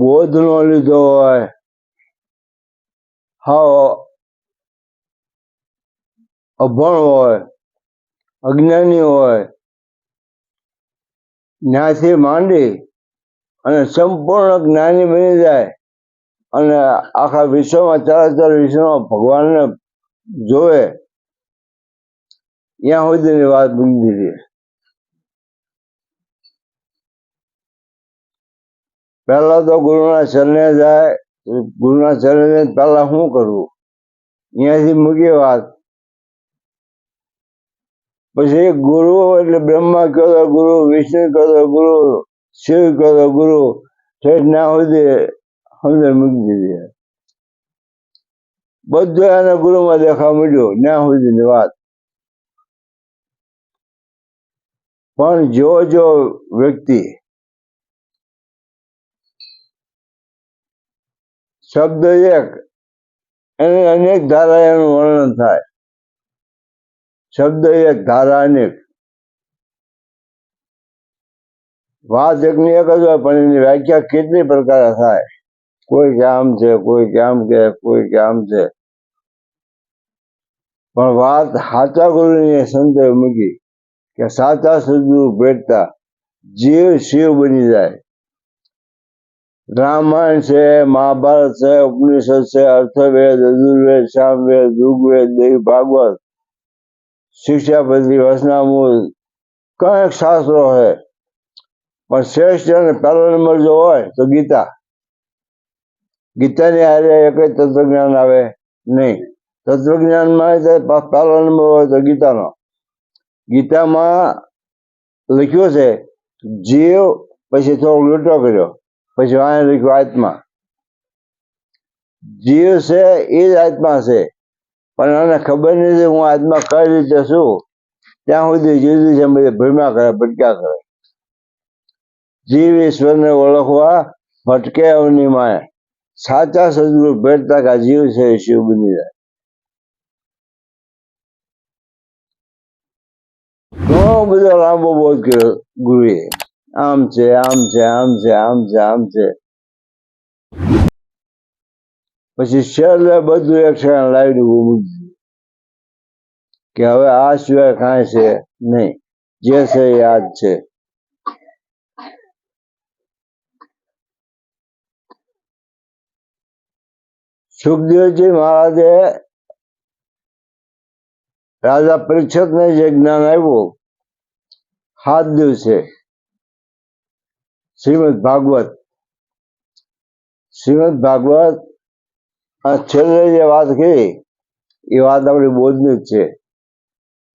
બોધ નો લીધો હોય, હાવ અભણ હોય, અજ્ઞાની હોય, ત્યાંથી માંડી અને સંપૂર્ણ જ્ઞાની બની જાય અને આખા વિશ્વમાં ચરાચર વિશ્વમાં ભગવાનને જોવે ત્યાં સુધીની વાત બની હતી. પહેલા તો ગુરુના ચરણે જાય. ગુરુના ચરણે પહેલા શું કરવું, અહીંયાથી મૂકી વાત. પછી ગુરુ એટલે બ્રહ્મા કહો તો ગુરુ, વિષ્ણુ કહો તો ગુરુ, શિવ કહો તો ગુરુ, ઠેઠ ના સુધી સમજણ મૂકી દીધી. બધું એને ગુરુમાં દેખાવા મળ્યું ત્યાં સુધીની વાત. પણ જો વ્યક્તિ શબ્દ એક એને અનેક ધારા એનું વર્ણન થાય. શબ્દ એક, ધારા અનેક. વાત એકની એક જ હોય પણ એની વ્યાખ્યા કેટલી પ્રકારે થાય. કોઈ કે આમ છે, કોઈ કે આમ કે, કોઈ કે આમ છે. પણ વાત સાચા ગુરુની સંતે મૂકી કે સાચા સદગુરુ ભેટતા જીવ શિવ બની જાય. રામાયણ છે, મહાભારત છે, ઉપનિષદ છે, અર્થવેદ, અજુર્વેદ, સામવેદ, ઋગ્વેદ, દેવી ભાગવત, શિક્ષાપતિ, વચનામૃત, કંઈક શાસ્ત્રો છે. પણ શ્રેષ્ઠ અને પહેલો નંબર જો હોય તો ગીતા. ગીતાની હારે એક જ તત્વજ્ઞાન આવે નહીં. તત્વજ્ઞાનમાં પહેલો નંબર હોય તો ગીતાનો. ગીતામાં લખ્યું છે જીવ, પછી થોડો ઉલટો કર્યો, પછી વાંહે લખ્યું આત્મા. જીવ છે એ જ આત્મા છે, પણ એને ખબર નથી હું આત્મા કઈ રીતે છું. ત્યાં સુધી જુદી છે બધે ભ્રમ્યા કરે, ભટક્યા કરે. જીવ ઈશ્વરને ઓળખવા ભટકે અવનીમાં. સાચા સદગુરુ ભેટતા કે જીવ છે એ શિવ બની જાય. ઘણો બધો લાંબો બોધ કર્યો ગુરુએ. આમ છે, આમ છે, આમ છે, આમ છે, આમ છે. પછી છેલ્લે બધું એક ક્ષણ લાવી મૂકી કે હવે આ સિવાય કાંઈ છે નહીં, જે છે એ આ જ છે. સુખદેવજી મહારાજે રાજા પરીક્ષિતને જે જ્ઞાન આવ્યું 7 દિવસે, શ્રીમદ ભાગવત આ છેલ્લે જે વાત કરી એ વાત આપણી બોધની જ છે.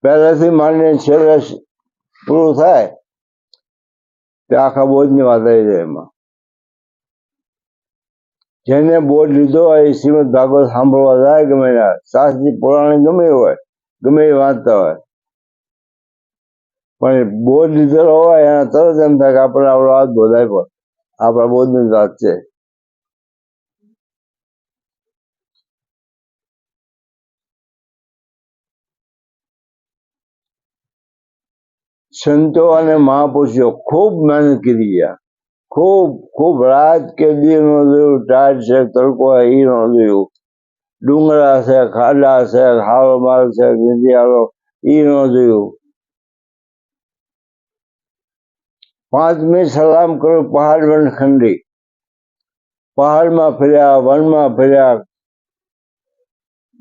પહેલેથી માંડીને છેલ્લે પૂરું થાય તે આખા બોધની વાત આવી જાય એમાં. જેને બોધ લીધો હોય એ શ્રીમદ ભાગવત સાંભળવા જાય, ગમે શાસ્ત્રી પુરાણી ગમે હોય, ગમે એ વાંચતા હોય. પણ બોધ લીધેલો હોય એને તરત એમ થાય કે આપણે આપણો હાથ બોધ આપ્યો, આપણા બોધની જ વાત છે. સંતો અને મહાપુરુષો ખૂબ મહેનત કરી ગયા. ખૂબ રાત કે દી નો જોયું, ટાઢ છે, તડકો એ નો જોયું, ડુંગરા છે, ખાડા છે, હારો માર્ગ છે, વિંધિયાળો એ નો જોયું. 5 મિનિટ સલામ કરું પહાડ વનખંડી. પહાડમાં ફર્યા, વનમાં ફર્યા,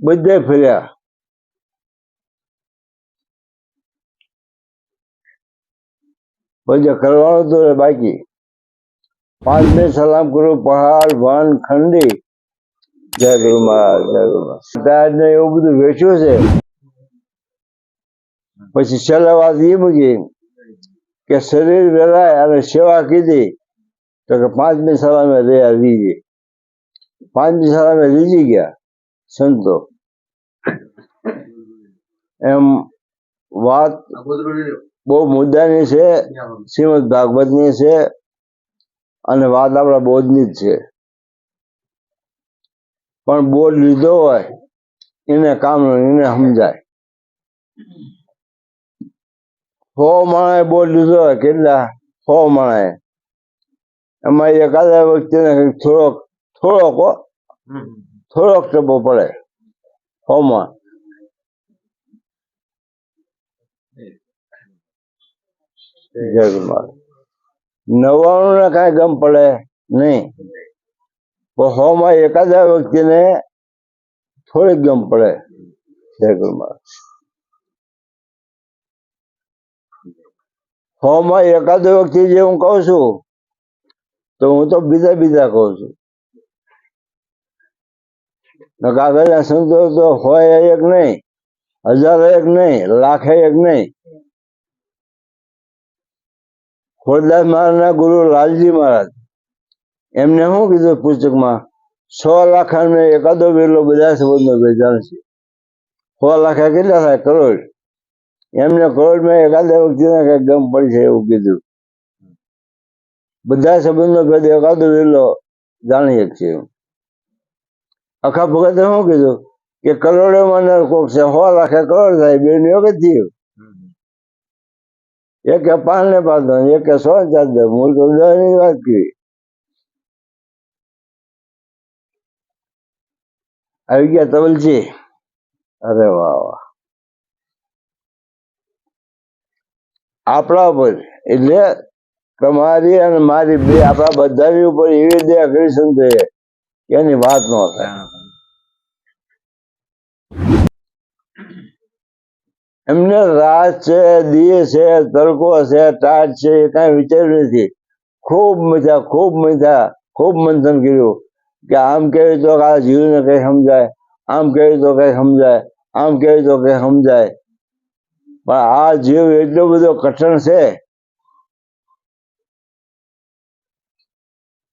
બધે ફર્યા. બધે કરવાનું તો બાકી. 5 મિનિટ સલામ કરું પહાડ વન ખંડી. જય ગુરુ મહારાજ, જય ગુરુ મહારાજ. ને એવું બધું વેચ્યું છે. પછી છેલ્લે વાત એ મૂકી કે શરીર વેરાય અને સેવા કીધી તો કે 5 મિનિટ સલામે લીધી. 5 મિનિટ સલામે લીધી ગયા સંતો. એમ વાત બહુ મુદ્દાની છે, શ્રીમદ ભાગવતની છે અને વાત આપણા બોધની જ છે. પણ બોધ લીધો હોય એને કામ એને સમજાય. 100 માણસે બોધ લીધો હોય, કેટલા 100 માણસે, એમાં એકાદા વ્યક્તિને થોડોક થોડોક ટપો પડે હોમાં. જગમાં 99 ને કાંઈ ગમ પડે નહીં, પણ હોમાં એકાદા વ્યક્તિને થોડીક ગમ પડે. જગમાં હોમાં એકાદો વ્યક્તિ જે હું કહું છું તો હું તો બીજા કહું છું. કાગળના સંતો તો હોય એક નહીં, હજારો એક નહીં, લાખે એક નહીં. ખોડદાસ મહારાજના ગુરુ લાલજી મહારાજ એમને શું કીધું પુસ્તકમાં, 100 લાખ ને એકાદો વેલો બધા સંબંધો વેચાણ છે. 100 લાખ કેટલા થાય? કરોડ. એમને કરોડમાં એકાદા વ્યક્તિને કઈ ગમ પડી છે એવું કીધું. બધા સંબંધો ભેદ એકાદો વેલો જાણી શકશે. આખા ભગતે શું કીધું કે કરોડોમાં કોક છે, 100 લાખે કરોડ થાય, બે ની વખત થયું. એકે 5 ને 5 દો, એકે 100 ને 4 દો, મૂળ તો 10 ની વાત કરી. આવી ગયા તવલજી? અરે વાહ વાહ. આપણા ઉપર એટલે તમારી અને મારી બે આપણા બધાની ઉપર એવી દયા કરી સંતે એની વાત ન થાય. એમને રાત છે, દિવસ છે, તડકો છે, ટાટ છે, એ કાંઈ વિચાર્યું નથી. ખૂબ મંથન કર્યું કે આમ કેવી તો આ જીવને કઈ સમજાય, આમ કેવી તો કઈ સમજાય, આમ કેવી તો કઈ સમજાય. પણ આ જીવ એટલો બધો કઠણ છે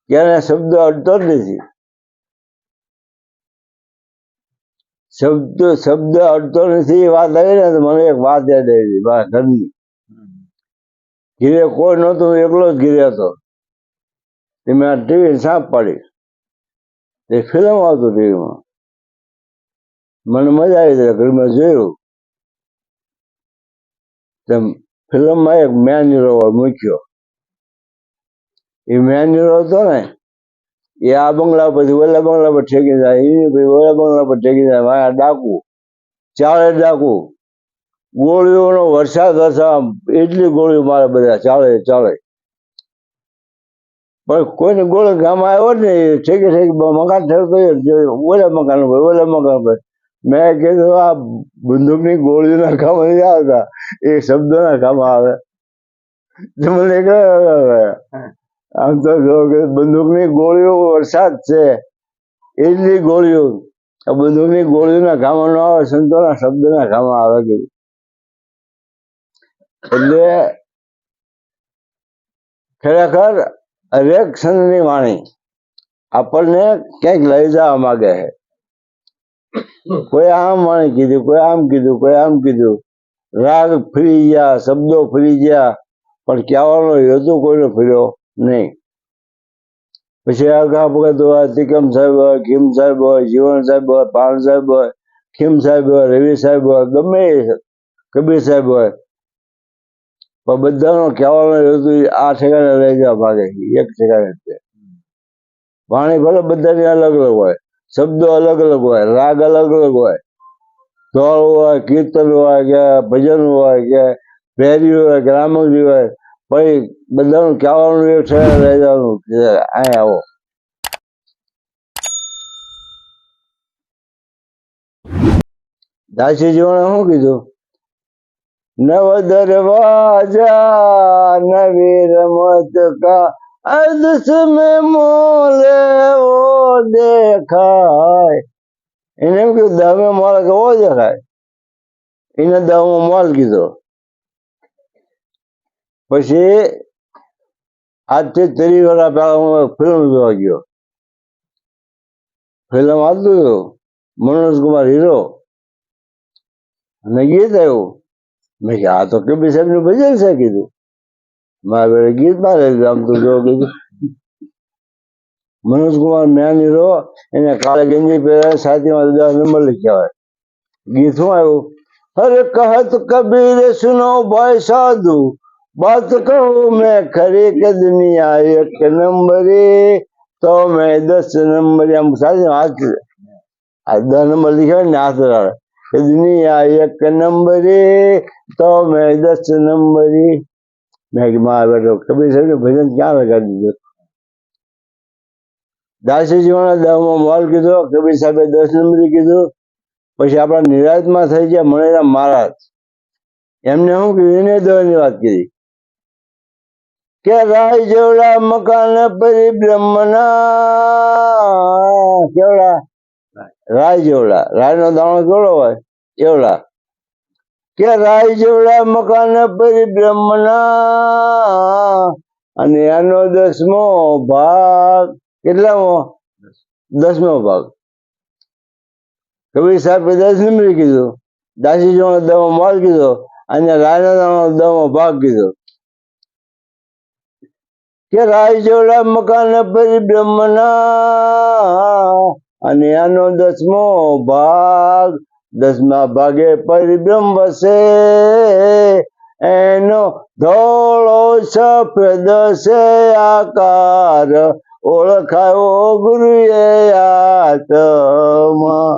કે એને શબ્દ અડતો જ નથી. શબ્દ અડતો નથી. વાત આવી ને તો મને એક વાત યાદ આવી મારા ઘરની. ઘીરે કોઈ નહોતું, એકલો જ ઘીરે હતો. મેં ટીવી સાપ પાડી, એ ફિલ્મ આવતું ટીવીમાં, મને મજા આવી જાય. ઘરમાં જોયું તેમ ફિલ્મમાં એક મેન હીરો મૂક્યો. એ મેન હીરો હતો ને, એ આ બંગલા પછી ઓલા બંગલા પર ઠેકી જાય, એ પછી ઓલા બંગલા પર ઠેકી જાય. મારા ડાકુ, ચાળે ડાકુ, ગોળીઓનો વરસાદ એટલી ગોળીઓ મારે બધા ચાળે. પણ કોઈને ગોળી ગામ આવ્યો ને ઠેકી મકાન ઠરતો ઓલા મકાન પર. મેં કીધું આ બંદૂકની ગોળીઓના કામ નથી આવતા, એ શબ્દોના કામ આવે. મને આમ તો જો કે બંદૂકની ગોળીઓ વરસાદ છે, એટલી ગોળીઓ. બંદૂકની ગોળીઓના કામ ન આવે, સંતોના શબ્દના કામ આવે. એટલે ખરેખર હરેક સંતની વાણી આપણને ક્યાંક લઈ જવા માંગે છે. કોઈ આમ વાણી કીધું, કોઈ આમ કીધું, કોઈ આમ કીધું. રાગ ફરી ગયા, શબ્દો ફરી ગયા, પણ કહેવાનો હેતુ કોઈનો ફર્યો નહીં. પછી આખા ભગત હોય, તિકમ સાહેબ હોય, ખીમ સાહેબ હોય, જીવન સાહેબ હોય, પાણ સાહેબ હોય, ખીમ સાહેબ હોય, રવિ સાહેબ હોય, ગમે કબીર સાહેબ હોય, પણ બધાનો કહેવાનો હેતુ આ ઠેકાણે લઈ જવા ભાગે છે. એક ઠેકાણે વાણી ભલે બધાની અલગ અલગ હોય, શબ્દો અલગ અલગ હોય, રાગ અલગ અલગ હોય, ધોળ હોય, કીર્તન હોય, કે ભજન હોય, કે ભેરી હોય, કે રામગરી હોય, પછી બધાનું કહેવાનું એક ઠેકાણે લઈ જવાનું. અહીં આવો. દાસીજીઓને શું કીધું? નવ દરવાજા નવી રમત કા અર્ધ में મોલે ઓ દેખાય. એને એમ કીધું 10મે મોલ કેવો દેખાય, એને 10મો મોલ કીધો. પછી આજથી 30 વર્ષ પહેલા હું ફિલ્મ જોવા ગયો. ફિલ્મ આવતું હતું મનોજ કુમાર હીરો અને ગીત આવ્યું. મેં કે આ તો કબીર સાહેબ નું ભજન છે. કીધું મારે ગીત મારે આમ તો જો કીધું. મનોજ કુમાર મેન હીરો, એને કાળે ગંજી પહેરે, છાતીમાં 10 નંબર લખ્યા હોય. ગીત શું આવ્યું? હરે કહત કબીર સુનો ભાઈ સાધુ, बात कहूँ मैं खरी के दुनिया एक नंबरे तो मैं 10 नंबर हम सारे हाथ 10 नंबर लिखा है हाथ रहा कि दुनिया एक नंबरे तो मैं 10 नंबरी मैं कि माँ बैठो कबीर साहब के भजन क्या लगा दीजिए દાસી જીવન 10મો મોલ કીધો કબીર સાહેબે 10 નંબરી કીધું પછી આપણા નિરાજમાં થઈ ગયા મણેરા મહારાજ એમને શું કીધું એને દવાની વાત કરી કે રાય જેવડા મકાન પરિબ્રહ્મના કેવડા રાય જેવડા રાયનો દાણો કેવડો હોય એવડા કે રાય જેવડા મકાન પરિબ્રહ્મના અને એનો 10મો ભાગ કેટલામો 10મો ભાગ કબીર સાહેબે 10 નંબરી કીધું દાસી જીવન 10મો મોલ કીધો અને રાયનો દાણો 10મો ભાગ કીધો કે રાય જેવડા મકાન પરિબ્રહ્મના અને એનો 10મો ભાગ 10મા ભાગે પરિબ્રહ્મ વસે એનો ધોળો સફેદ છે આકાર ઓળખાયો ગુરુએ આત્મા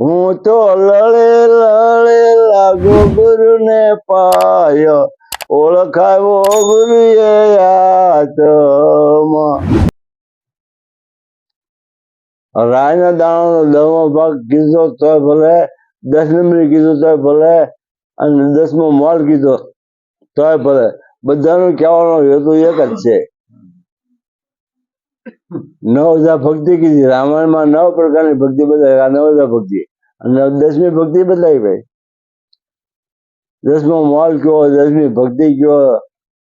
હું તો લડે લડે લાગો ગુરુને પાયો ઓળખાયો ગુરુએ આત્મા રાયના દાણાનો 10મો ભાગ કીધો તોય ભલે 10 નંબરી કીધું તોય ભલે અને 10મો મોલ કીધો તોય ભલે બધાનું કહેવાનો હેતુ એક જ છે 9,000 ભક્તિ કીધી રામાયણમાં 9 પ્રકારની ભક્તિ બતાવી આ 9,000 ભક્તિ અને 10મી ભક્તિ બતાવી ભાઈ 10મો મોલ કયો 10મી ભક્તિ કયો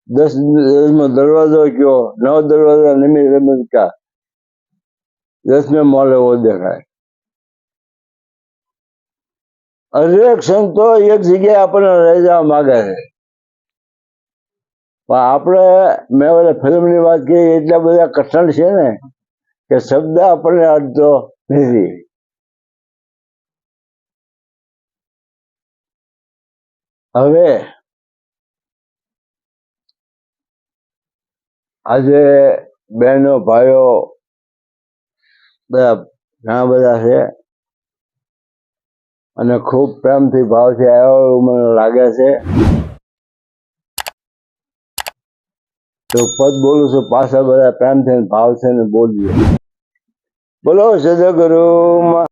10મો દરવાજો કયો 9 દરવાજા નિમિત્ત રમતકા 10મે મોલ એવો દેખાય હરેક સંતો એક જગ્યાએ આપણને લઈ જવા માંગે છે પણ આપણે મેં ઓલા ફિલ્મની વાત કરી એટલા બધા કઠણ છે ને કે શબ્દ આપણને અડતો નથી હવે આજે બહેનો ભાઈઓ બધા ઘણા બધા છે અને ખૂબ પ્રેમથી ભાવથી આવ્યો એવું મને લાગે છે તો પદ બોલું છું પાછા બધા પ્રેમથી ભાવ છે ને બોલજો બોલો સદગુરુ